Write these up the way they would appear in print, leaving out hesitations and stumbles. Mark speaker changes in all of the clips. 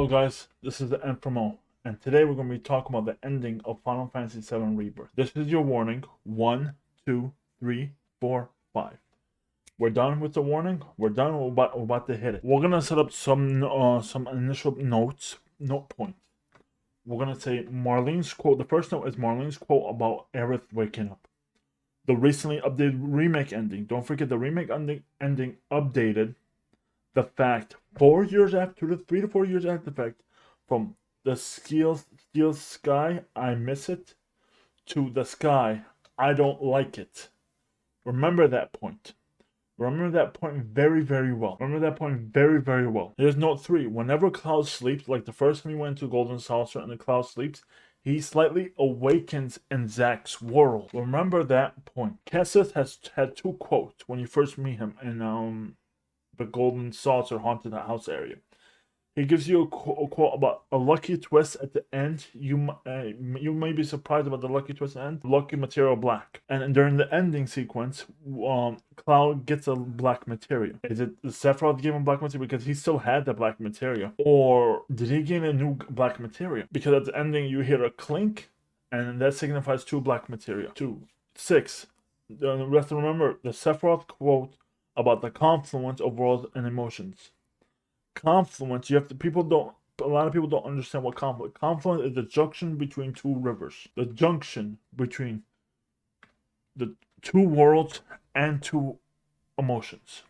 Speaker 1: Hello guys, this is the Enframo, and today we're going to be talking about the ending of Final Fantasy VII Rebirth. This is your warning. 1, 2, 3, 4, 5. We're done with the warning. We're done. We're about to hit it. We're gonna set up some initial note points. We're gonna say Marlene's quote. The first note is Marlene's quote about Aerith waking up. The recently updated remake ending. Don't forget the remake ending updated the fact 4 years after the 3 to 4 years after the fact, from the steel sky, I miss it, to the sky, I don't like it. Remember that point. Remember that point very, very well. Remember that point very, very well. Here's note 3. Whenever Cloud sleeps, like the first time he went to Golden Saucer and the Cloud sleeps, he slightly awakens in Zack's world. Remember that point. Kessis has had 2 quotes when you first meet him in the Golden Saucer Haunted House area. He gives you a quote about a lucky twist at the end. You may be surprised about the lucky twist at the end. Lucky material black. And during the ending sequence, Cloud gets a black material. Is it Sephiroth gave him black material because he still had the black material? Or did he gain a new black material? Because at the ending you hear a clink, and that signifies 2 black material. 2. 6. The rest remember the Sephiroth quote about the confluence of worlds and emotions. Confluence, a lot of people don't understand what confluence is. The junction between 2 rivers, the junction between the 2 worlds and 2 emotions.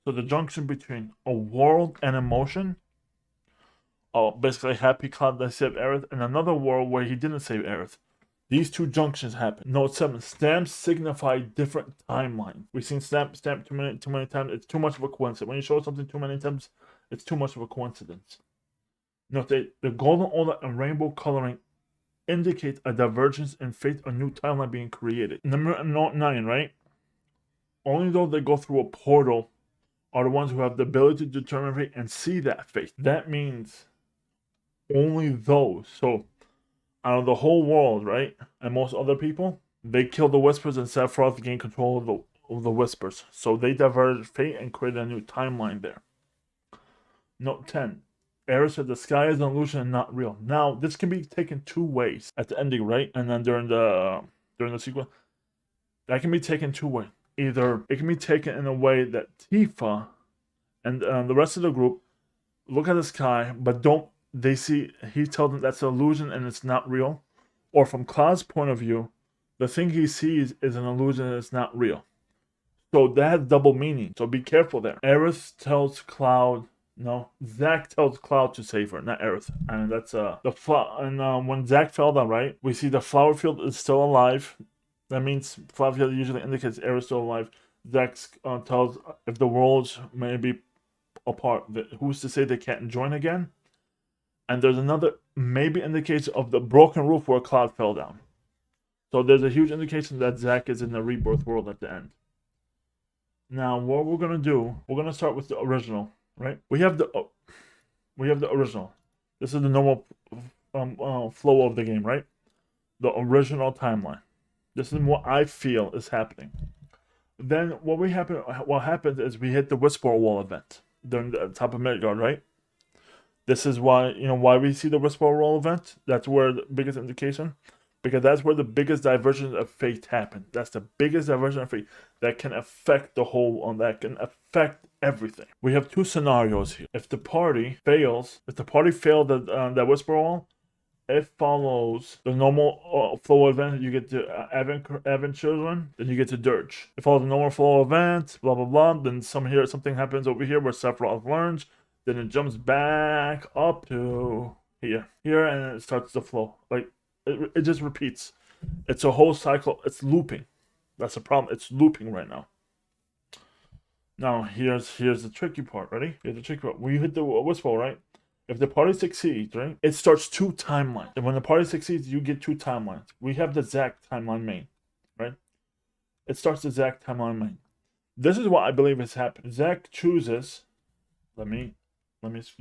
Speaker 1: So the junction between a world and emotion, basically happy Cloud that saved Aerith, and another world where he didn't save Aerith. These 2 junctions happen. Note 7. Stamps signify different timelines. We've seen stamp too many times. It's too much of a coincidence. When you show something too many times, it's too much of a coincidence. Note 8. The golden order and rainbow coloring indicate a divergence in fate, a new timeline being created. Note 9, right? Only those that go through a portal are the ones who have the ability to determine fate and see that fate. That means only those. So out of the whole world, right, and most other people, they kill the Whispers and Sephiroth gain control of the Whispers. So they diverged fate and created a new timeline there. Note 10. Aerith said the sky is an illusion and not real. Now, this can be taken 2 ways. At the ending, right? And then during the sequel, that can be taken 2 ways. Either it can be taken in a way that Tifa and the rest of the group look at the sky, but he tells them that's an illusion and it's not real. Or from Cloud's point of view, the thing he sees is an illusion and it's not real. So that has double meaning. So be careful there. Aerith tells Cloud, no, Zack tells Cloud to save her, not Aerith. And that's when Zack fell down, right? We see the flower field is still alive. That means flower field usually indicates Aerith's still alive. Zack tells if the worlds may be apart, who's to say they can't join again? And there's another maybe indication of the broken roof where Cloud fell down. So there's a huge indication that Zack is in the Rebirth world at the end. Now, what we're gonna do, we're gonna start with the original, right? We have the original. This is the normal flow of the game, right? The original timeline. This is what I feel is happening. Then what happens is we hit the Whisper Wall event during the top of Midgard, right? This is why we see the Whisper Wall event. That's where the biggest indication, because that's where the biggest divergence of fate happened. That's the biggest divergence of fate that can affect the whole, that can affect everything. We have 2 scenarios here. If the party failed that Whisper Wall, it follows the normal flow event. You get to Advent Children, then you get to Dirge. It follows the normal flow event, blah blah blah. Then something happens over here where Sephiroth learns. Then it jumps back up to here, and it starts to flow. Like it just repeats. It's a whole cycle. It's looping. That's the problem. It's looping right now. Now here's the tricky part. Ready? Here's the tricky part. When you hit the Whisper, right? If the party succeeds, right, it starts 2 timelines. And when the party succeeds, you get 2 timelines. We have the Zack timeline main, right? It starts the Zack timeline main. This is what I believe has happened. Zack chooses. Let me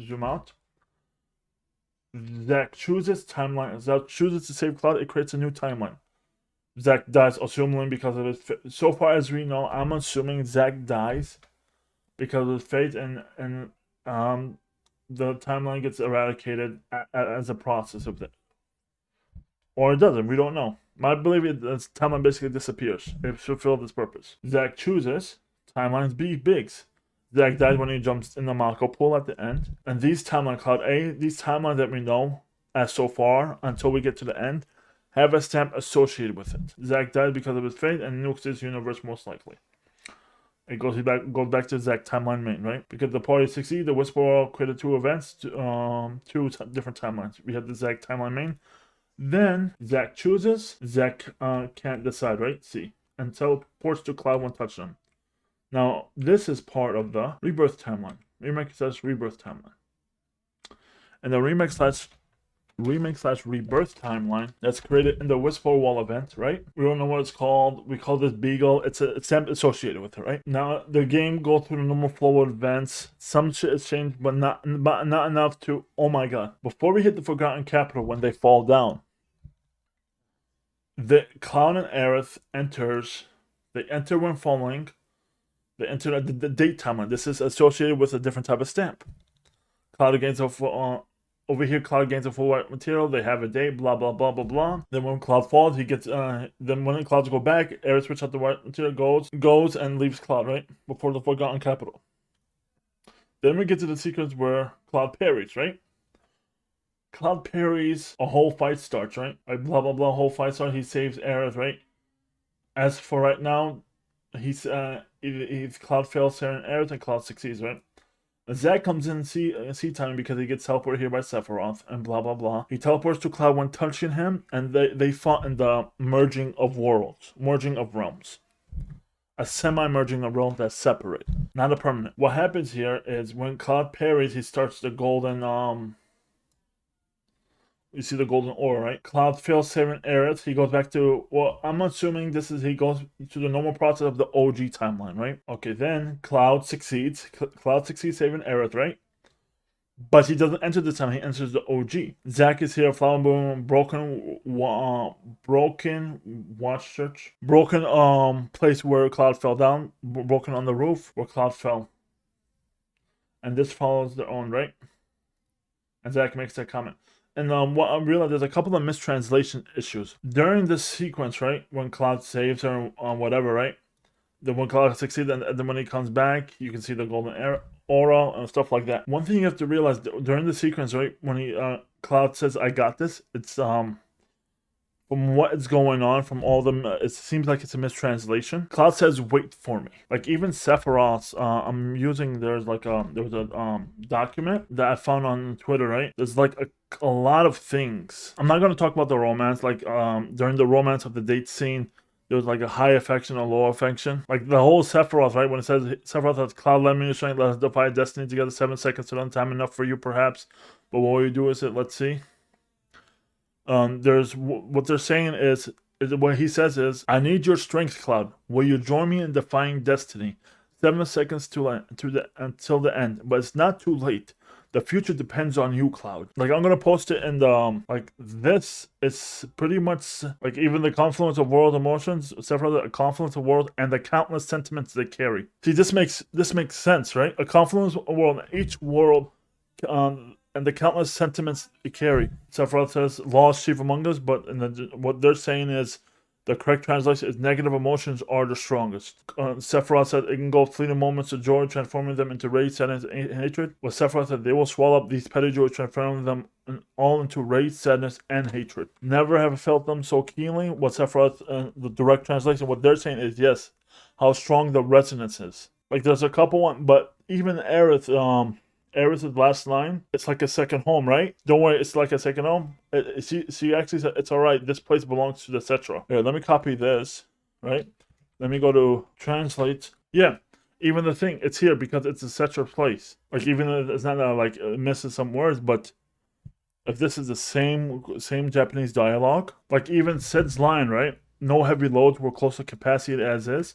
Speaker 1: zoom out. Zack chooses timeline. Zack chooses to save Cloud. It creates a new timeline. Zack dies, assuming because of his. So far as we know, I'm assuming Zack dies because of his fate, and the timeline gets eradicated as a process of it. Or it doesn't, we don't know. I believe the timeline basically disappears. It fulfilled its purpose. Zack chooses timelines B bigs. Zack died when he jumps in the Mako pool at the end. And these timelines, Cloud A, these timelines that we know as so far until we get to the end, have a stamp associated with it. Zack died because of his fate and nukes this universe most likely. It goes back to Zack timeline main, right? Because the party succeeded, the Whisper World created two events, two different timelines. We have the Zack timeline main. Then Zack chooses. Zack can't decide, right? C. And teleports to Cloud when touched him. Now, this is part of the Rebirth timeline. Remake slash Rebirth timeline. And the remake slash Rebirth timeline that's created in the Whisper Wall event, right? We don't know what it's called. We call this Beagle. It's a stamp associated with it, right? Now, the game goes through the normal flow of events. Some shit is changed, but not enough to, oh my god. Before we hit the Forgotten Capital, when they fall down, the Cloud and Aerith enters. They enter when falling. They enter the date timeline. This is associated with a different type of stamp. Cloud gains a over here. Cloud gains a full white material. They have a date. Blah blah blah blah blah. Then when Cloud falls, he gets. Then when the Clouds go back, Aerith switches out the white material, goes and leaves Cloud right before the Forgotten Capital. Then we get to the sequence where Cloud parries, right? Cloud parries, a whole fight starts, right? Like blah blah blah, whole fight starts. He saves Aerith, right? As for right now, he's Cloud fails Sarah and Aerith, and Cloud succeeds, right? Zack comes in C time because he gets teleported here by Sephiroth and blah blah blah. He teleports to Cloud when touching him, and they fought in the merging of worlds, merging of realms. A semi-merging of realms that's separate, not a permanent. What happens here is when Cloud parries, he starts the golden you see the golden aura, right? Cloud fails saving Aerith. He goes back to, well, I'm assuming he goes to the normal process of the OG timeline, right? Okay, then Cloud succeeds. Cloud succeeds saving Aerith, right? But he doesn't enter this time. He enters the OG. Zack is here. Flower Boom. Broken watch church. Broken place where Cloud fell down. Broken on the roof where Cloud fell. And this follows their own, right? And Zack makes that comment. And what I realized, there's a couple of mistranslation issues. During this sequence, right, when Cloud saves her on whatever, right? Then when Cloud succeeds, and then when he comes back, you can see the golden aura and stuff like that. One thing you have to realize, during the sequence, right, when Cloud says, I got this, it's, from what is going on, from all them, it seems like it's a mistranslation. Cloud says, wait for me. Like, even Sephiroth's, I'm using, there was a document that I found on Twitter, right? There's like a lot of things. I'm not going to talk about the romance. Like, during the romance of the date scene, there was like a high affection, a low affection. Like the whole Sephiroth, right? When it says Sephiroth has Cloud, let me strength, let us defy destiny together, 7 seconds to run, time enough for you perhaps. But what will you do is it, let's see. There's what they're saying is what he says is, I need your strength, Cloud. Will you join me in defying destiny? 7 seconds until the end, but it's not too late. The future depends on you, Cloud. Like, I'm gonna post it in the like this. It's pretty much like even the confluence of world emotions, separate the confluence of world and the countless sentiments they carry. See, this makes sense, right? A confluence of world, each world, and the countless sentiments they carry. Sephiroth says, "Lost chief among us," but what they're saying is, the correct translation is negative emotions are the strongest. Sephiroth said it can go fleeting moments of joy, transforming them into rage, sadness, and hatred. Well, Sephiroth said they will swallow up these petty joys, transforming them all into rage, sadness, and hatred. Never have felt them so keenly. What Sephiroth, the direct translation, what they're saying is, yes, how strong the resonance is. Like, there's a couple one, but even Aerith, Aerith's last line, it's like a second home, right? Don't worry, it's like a second home. She actually said, it's alright, this place belongs to the Cetra. Here, let me copy this, right? Let me go to translate. Yeah, even the thing, it's here because it's a Cetra place. Like, even if it's not like it misses some words, but if this is the same Japanese dialogue, like even Sid's line, right? No heavy loads, we're close to capacity as is.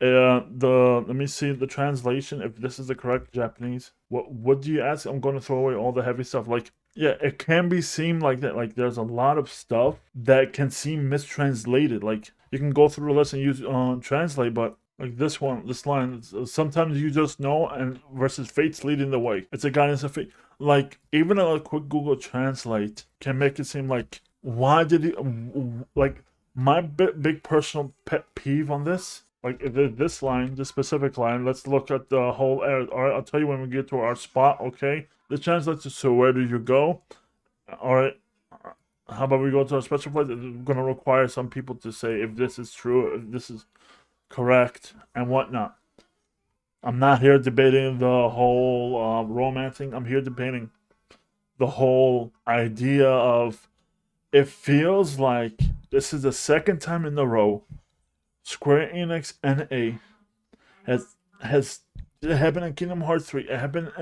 Speaker 1: Let me see the translation, if this is the correct Japanese. What do you ask? I'm going to throw away all the heavy stuff. Like, yeah, it can be seem like that. Like, there's a lot of stuff that can seem mistranslated. Like, you can go through the list and use translate, but like this line, sometimes you just know, and versus fate's leading the way. It's a guidance of fate. Like, even a quick Google Translate can make it seem like, why did he, like, my big personal pet peeve on this, like, this line, this specific line, let's look at the whole area. All right, I'll tell you when we get to our spot, okay? The translates to, so where do you go? All right, how about we go to a special place? It's going to require some people to say if this is true, if this is correct, and whatnot. I'm not here debating the whole romancing. I'm here debating the whole idea of, it feels like this is the second time in a row Square Enix NA has it happened in Kingdom Hearts 3. It happened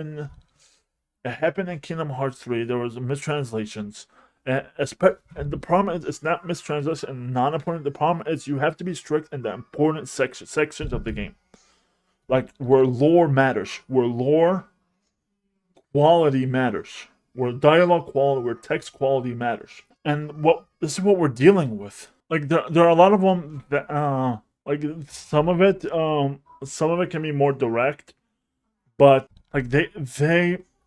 Speaker 1: in Kingdom Hearts 3. There was mistranslations. And the problem is, it's not mistranslation and non-important. The problem is you have to be strict in the important sections of the game. Like, where lore matters. Where lore quality matters. Where dialogue quality, where text quality matters. And this is what we're dealing with. Like, there are a lot of them that, like, some of it can be more direct. But, like,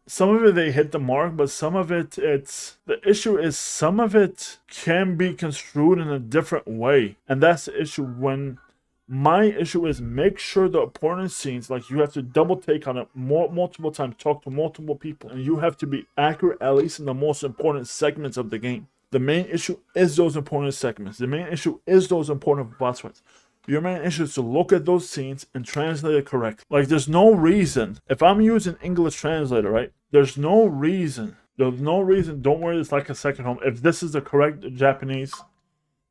Speaker 1: some of it they hit the mark, but some of it, the issue is some of it can be construed in a different way. And that's the issue. When my issue is, make sure the important scenes, like, you have to double take on it multiple times, talk to multiple people, and you have to be accurate at least in the most important segments of the game. The main issue is those important segments. The main issue is those important boss fights. Your main issue is to look at those scenes and translate it correctly. Like, there's no reason, if I'm using English translator, right? There's no reason, don't worry, it's like a second home. If this is the correct Japanese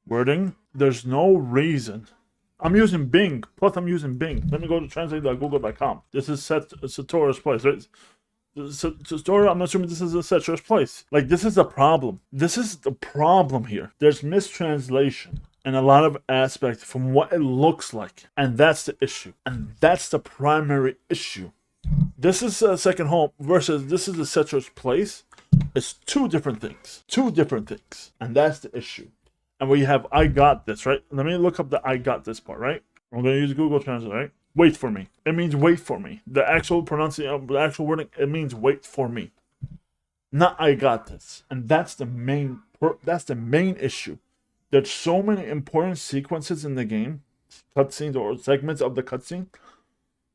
Speaker 1: wording, there's no reason. I'm using Bing, plus I'm using Bing. Let me go to translate.google.com. This is Satoru's place, right? Satoru, I'm assuming this is Satoru's place. Like, this is the problem. This is the problem here. There's mistranslation and a lot of aspects from what it looks like. And that's the issue. And that's the primary issue. This is a second home versus this is a Satoru's place. It's two different things. Two different things. And that's the issue. And we have I got this, right? Let me look up the I got this part, right? I'm going to use Google Translate, right? Wait for me. It means wait for me. The actual pronunciation, the actual wording, it means wait for me. Not I got this. And that's the main issue. There's so many important sequences in the game, cutscenes or segments of the cutscene,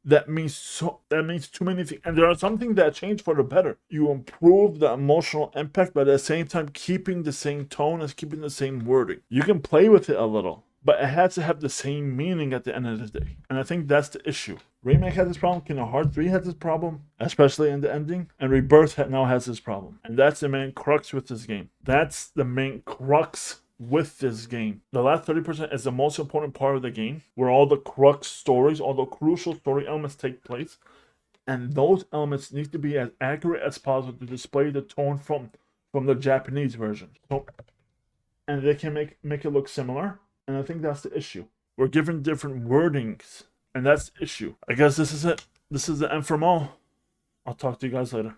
Speaker 1: that means too many things. And there are some things that change for the better. You improve the emotional impact, but at the same time keeping the same tone and keeping the same wording. You can play with it a little, but it has to have the same meaning at the end of the day. And I think that's the issue. Remake has this problem. Kingdom Hearts 3 has this problem, especially in the ending. And Rebirth now has this problem. And that's the main crux with this game. That's the main crux with this game. The last 30% is the most important part of the game, where all the crux stories, all the crucial story elements take place. And those elements need to be as accurate as possible to display the tone from the Japanese version. And they can make it look similar. And I think that's the issue. We're given different wordings. And that's the issue. I guess this is it. This is the end from all. I'll talk to you guys later.